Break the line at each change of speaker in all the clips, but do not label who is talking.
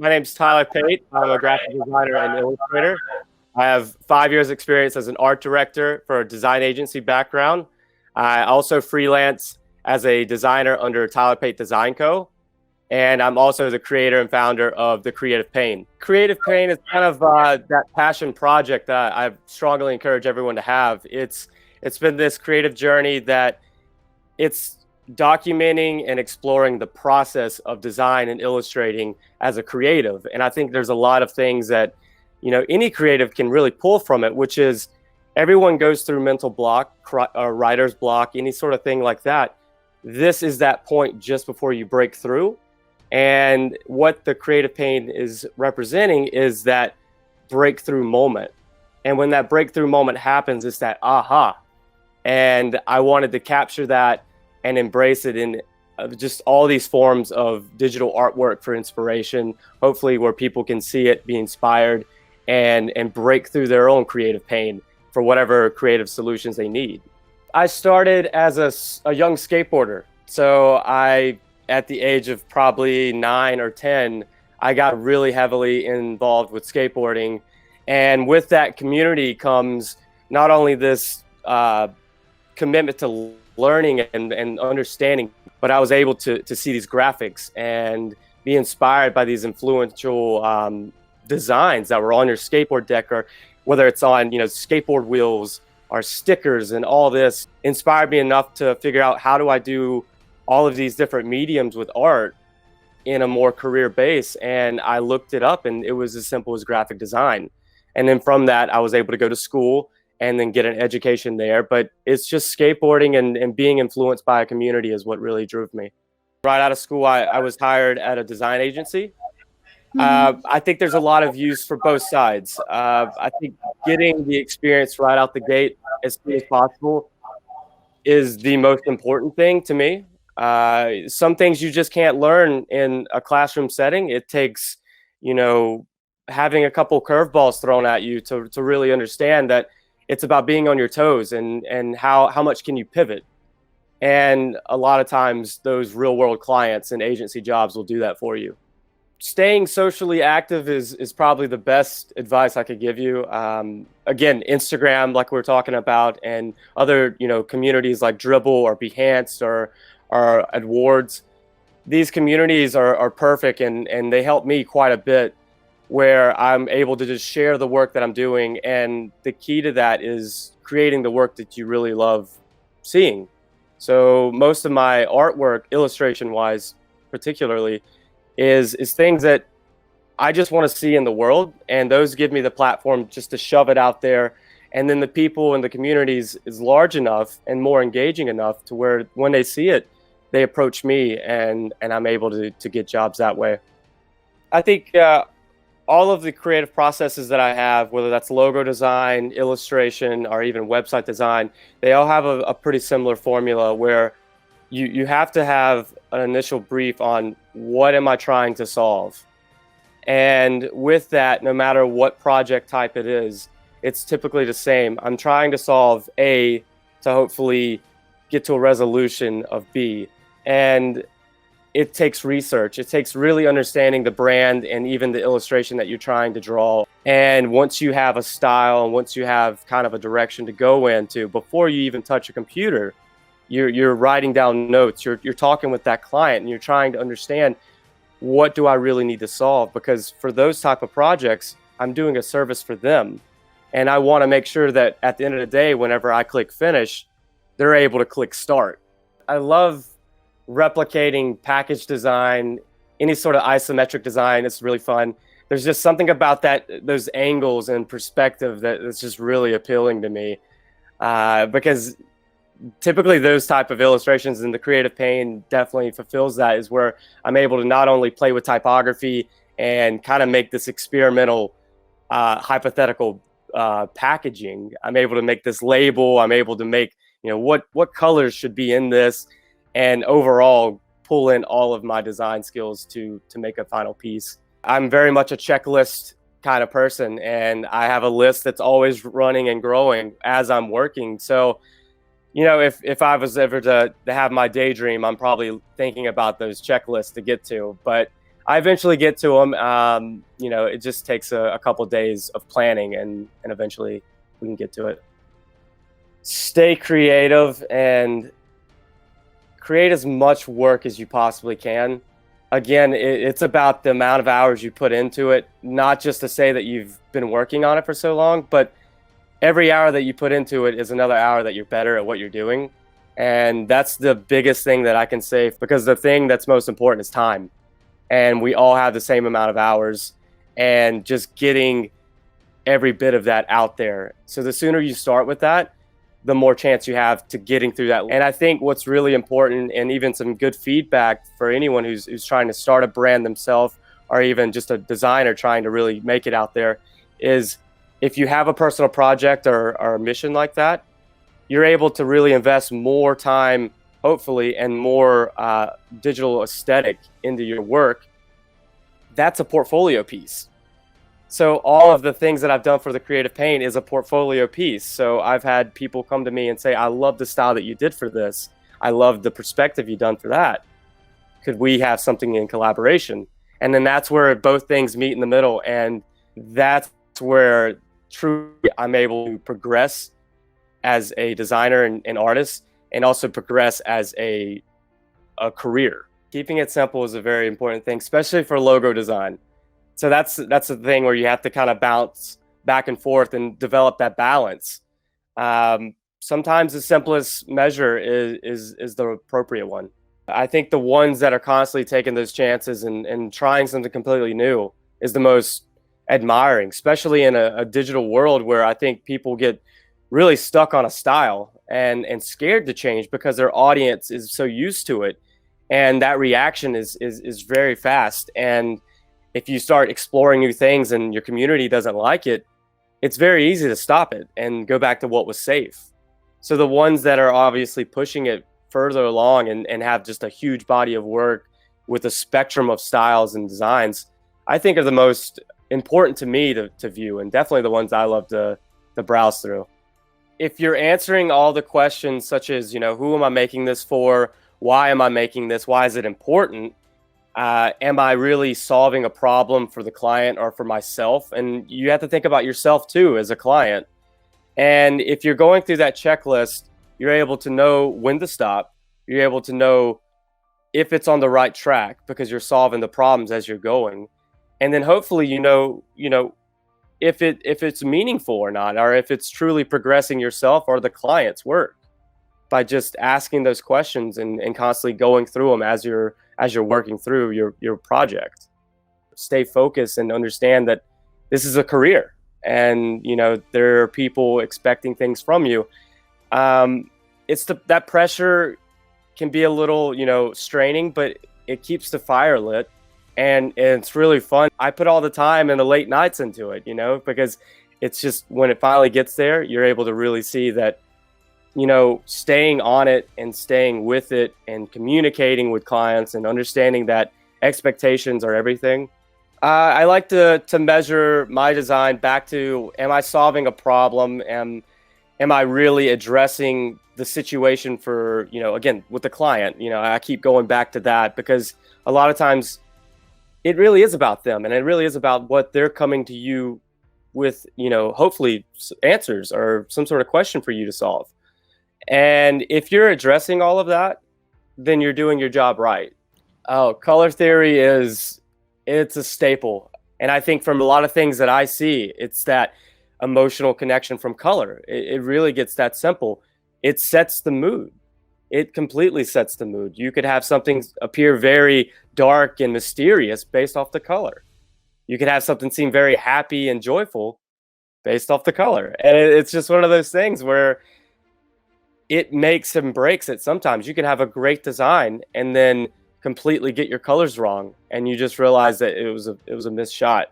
My name's Tyler Pate. I'm a graphic designer and illustrator. I have 5 years experience as an art director for a design agency background. I also freelance as a designer under Tyler Pate Design Co. And I'm also the creator and founder of the Creative Pain. Creative Pain is kind of that passion project that I strongly encourage everyone to have. It's been this creative journey that it's documenting and exploring the process of design and illustrating as a creative. And I think there's a lot of things that, any creative can really pull from it, which is everyone goes through mental block, writer's block, any sort of thing like that. This is that point just before you break through. And what the Creative Pain is representing is that breakthrough moment. And when that breakthrough moment happens, it's that aha. And I wanted to capture that and embrace it in just all these forms of digital artwork for inspiration, hopefully where people can see it, be inspired, and break through their own creative pain for whatever creative solutions they need. I started as a young skateboarder. So at the age of probably 9 or 10, I got really heavily involved with skateboarding. And with that community comes not only this commitment to learning and understanding, but I was able to see these graphics and be inspired by these influential designs that were on your skateboard deck, or whether it's on skateboard wheels or stickers, and all this inspired me enough to figure out, how do I do all of these different mediums with art in a more career base? And I looked it up, and it was as simple as graphic design. And then from that, I was able to go to school and then get an education there. But it's just skateboarding and being influenced by a community is what really drove me. Right out of school, I was hired at a design agency. I think there's a lot of use for both sides. I think getting the experience right out the gate as soon as possible is the most important thing to me. Some things you just can't learn in a classroom setting. It takes, having a couple curveballs thrown at you to really understand that it's about being on your toes and how much can you pivot. And a lot of times those real world clients and agency jobs will do that for you. Staying socially active is probably the best advice I could give you. Again, Instagram, like we're talking about, and other, communities like Dribble or Behance or Awards. These communities are perfect, and they help me quite a bit, where I'm able to just share the work that I'm doing. And the key to that is creating the work that you really love seeing. So most of my artwork, illustration wise particularly, is things that I just want to see in the world, and those give me the platform just to shove it out there. And then the people in the communities is large enough and more engaging enough to where when they see it, they approach me, and I'm able to get jobs that way. I think all of the creative processes that I have, whether that's logo design, illustration, or even website design, they all have a pretty similar formula, where you have to have an initial brief on what am I trying to solve. And with that, no matter what project type it is, it's typically the same. I'm trying to solve A to hopefully get to a resolution of B. And it takes research. It takes really understanding the brand and even the illustration that you're trying to draw. And once you have a style, and once you have kind of a direction to go into, before you even touch a computer, you're writing down notes, you're talking with that client, and you're trying to understand, what do I really need to solve? Because for those type of projects, I'm doing a service for them. And I want to make sure that at the end of the day, whenever I click finish, they're able to click start. I love replicating package design, any sort of isometric design. It's really fun. There's just something about those angles and perspective that's just really appealing to me, because typically those type of illustrations in the Creative Pain definitely fulfills that, is where I'm able to not only play with typography and kind of make this experimental hypothetical packaging. I'm able to make this label. I'm able to make, what colors should be in this, and overall pull in all of my design skills to make a final piece. I'm very much a checklist kind of person, and I have a list that's always running and growing as I'm working. So if I was ever to have my daydream, I'm probably thinking about those checklists to get to. But I eventually get to them. It just takes a couple days of planning, and eventually we can get to it. Stay creative and create as much work as you possibly can. Again, it's about the amount of hours you put into it, not just to say that you've been working on it for so long, but every hour that you put into it is another hour that you're better at what you're doing. And that's the biggest thing that I can say, because the thing that's most important is time. And we all have the same amount of hours, and just getting every bit of that out there. So the sooner you start with that, the more chance you have to getting through that. And I think what's really important, and even some good feedback for anyone who's trying to start a brand themselves, or even just a designer trying to really make it out there, is if you have a personal project or a mission like that, you're able to really invest more time, hopefully, and more digital aesthetic into your work. That's a portfolio piece. So all of the things that I've done for the Creative Paint is a portfolio piece. So I've had people come to me and say, I love the style that you did for this. I love the perspective you've done for that. Could we have something in collaboration? And then that's where both things meet in the middle. And that's where truly I'm able to progress as a designer and artist, and also progress as a career. Keeping it simple is a very important thing, especially for logo design. So that's the thing where you have to kind of bounce back and forth and develop that balance. Sometimes the simplest measure is the appropriate one. I think the ones that are constantly taking those chances and trying something completely new is the most admiring, especially in a digital world where I think people get really stuck on a style and scared to change because their audience is so used to it. And that reaction is very fast. And if you start exploring new things and your community doesn't like it, it's very easy to stop it and go back to what was safe. So the ones that are obviously pushing it further along and have just a huge body of work with a spectrum of styles and designs, I think are the most important to me to view, and definitely the ones I love to browse through. If you're answering all the questions such as, who am I making this for? Why am I making this? Why is it important? Am I really solving a problem for the client or for myself? And you have to think about yourself too as a client. And if you're going through that checklist, you're able to know when to stop. You're able to know if it's on the right track because you're solving the problems as you're going. And then hopefully, if it's meaningful or not, or if it's truly progressing yourself or the client's work, by just asking those questions and constantly going through them as you're working through your project. Stay focused and understand that this is a career, and there are people expecting things from you. That pressure can be a little straining, but it keeps the fire lit, and it's really fun. I put all the time and the late nights into it, because it's just when it finally gets there, you're able to really see that staying on it and staying with it and communicating with clients and understanding that expectations are everything. I like to measure my design back to, am I solving a problem? Am I really addressing the situation for, again, with the client? I keep going back to that because a lot of times it really is about them, and it really is about what they're coming to you with, hopefully answers or some sort of question for you to solve. And if you're addressing all of that, then you're doing your job right. Oh, color theory it's a staple. And I think from a lot of things that I see, it's that emotional connection from color. It really gets that simple. It sets the mood. It completely sets the mood. You could have something appear very dark and mysterious based off the color. You could have something seem very happy and joyful based off the color. And it's just one of those things where it makes and breaks it. Sometimes you can have a great design and then completely get your colors wrong, and you just realize that it was a missed shot.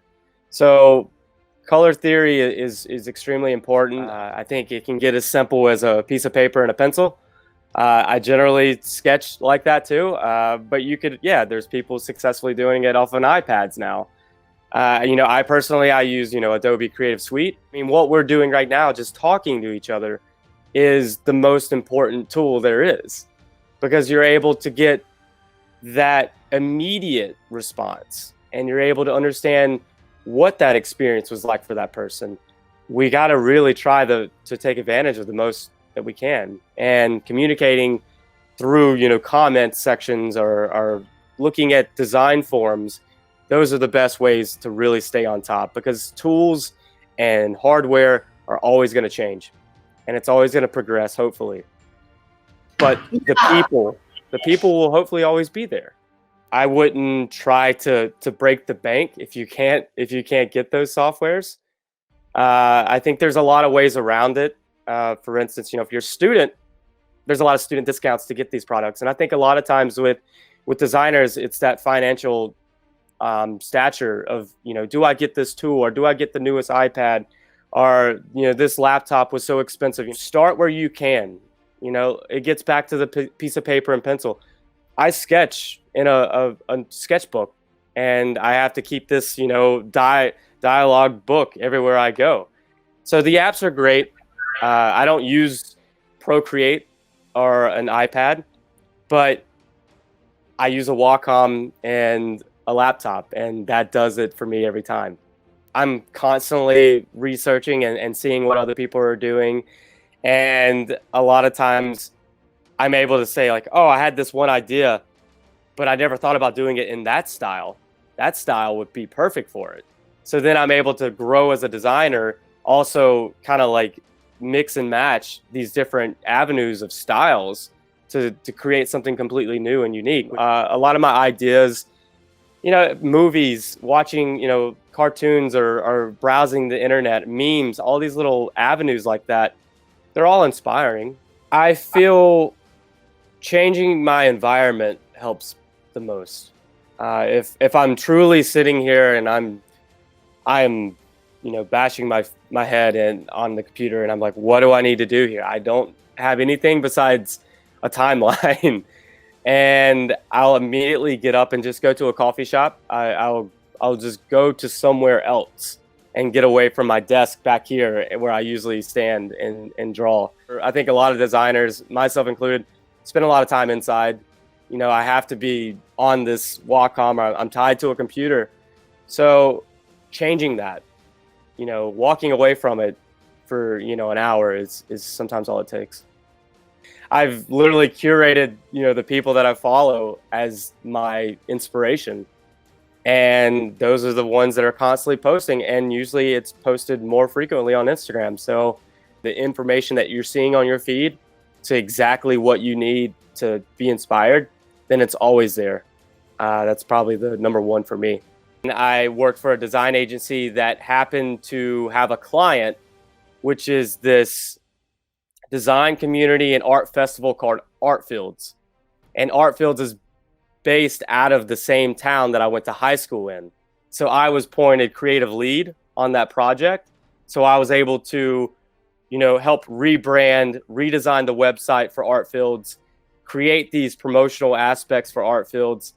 So color theory is extremely important. I think it can get as simple as a piece of paper and a pencil. I generally sketch like that too, but you could, there's people successfully doing it off on iPads now. I personally use Adobe Creative Suite. I mean, what we're doing right now, just talking to each other, is the most important tool there is, because you're able to get that immediate response, and you're able to understand what that experience was like for that person. We got to really try to take advantage of the most that we can, and communicating through, comment sections or looking at design forums. Those are the best ways to really stay on top, because tools and hardware are always going to change, and it's always going to progress, hopefully. But the people will hopefully always be there. I wouldn't try to break the bank if you can't get those softwares. I think there's a lot of ways around it. For instance, if you're a student, there's a lot of student discounts to get these products. And I think a lot of times with designers, it's that financial stature of, do I get this tool, or do I get the newest iPad, or, this laptop was so expensive. You start where you can. It gets back to the piece of paper and pencil. I sketch in a sketchbook, and I have to keep this, dialogue book everywhere I go. So the apps are great. I don't use Procreate or an iPad, but I use a Wacom and a laptop, and that does it for me every time. I'm constantly researching and seeing what other people are doing. And a lot of times I'm able to say, like, oh, I had this one idea, but I never thought about doing it in that style. That style would be perfect for it. So then I'm able to grow as a designer, also kind of like mix and match these different avenues of styles to create something completely new and unique. A lot of my ideas, movies, watching, cartoons, or browsing the internet, memes, all these little avenues like that, they're all inspiring. I feel changing my environment helps the most. If I'm truly sitting here and I'm bashing my head on the computer, and I'm like, what do I need to do here? I don't have anything besides a timeline. And I'll immediately get up and just go to a coffee shop. I'll just go to somewhere else and get away from my desk back here where I usually stand and draw. I think a lot of designers, myself included, spend a lot of time inside. I have to be on this Wacom, or I'm tied to a computer. So changing that, walking away from it for, an hour is sometimes all it takes. I've literally curated, the people that I follow as my inspiration. And those are the ones that are constantly posting, and usually it's posted more frequently on Instagram. So the information that you're seeing on your feed to exactly what you need to be inspired, then it's always there. That's probably the number one for me. And I worked for a design agency that happened to have a client, which is this design community and art festival called Art Fields. And Art Fields is based out of the same town that I went to high school in. So I was appointed creative lead on that project. So I was able to, help rebrand, redesign the website for Art Fields, create these promotional aspects for Art Fields.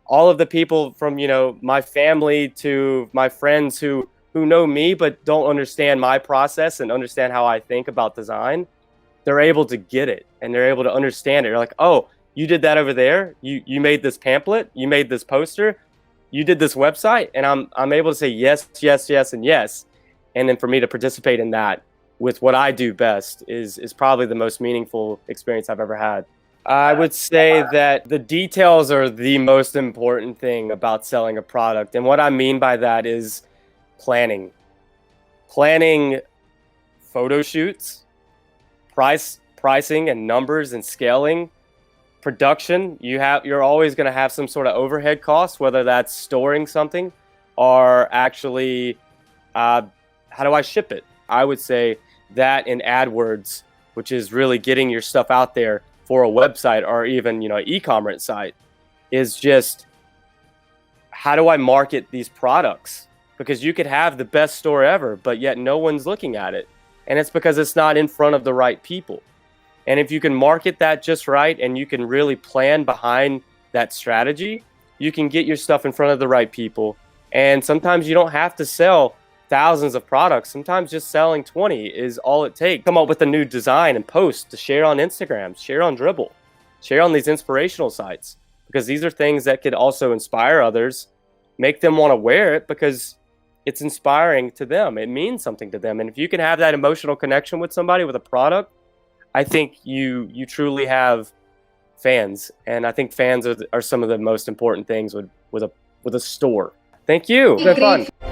All of the people from, my family to my friends who know me but don't understand my process and understand how I think about design, they're able to get it and they're able to understand it. They're like, oh, you did that over there. You made this pamphlet. You made this poster. You did this website. And I'm able to say yes, yes, yes, and yes. And then for me to participate in that with what I do best is probably the most meaningful experience I've ever had. I would say that the details are the most important thing about selling a product. And what I mean by that is planning. Planning photo shoots, pricing and numbers and scaling. Production, you're always going to have some sort of overhead costs, whether that's storing something or actually how do I ship it. I would say that in AdWords, which is really getting your stuff out there for a website or even an e-commerce site, is just how do I market these products? Because you could have the best store ever, but yet no one's looking at it, and it's because it's not in front of the right people. And if you can market that just right and you can really plan behind that strategy, you can get your stuff in front of the right people. And sometimes you don't have to sell thousands of products. Sometimes just selling 20 is all it takes. Come up with a new design and post to share on Instagram, share on Dribble, share on these inspirational sites. because these are things that could also inspire others, make them want to wear it because it's inspiring to them. It means something to them. And if you can have that emotional connection with somebody with a product, I think you truly have fans. And I think fans are some of the most important things with a store. Thank you. It's been fun.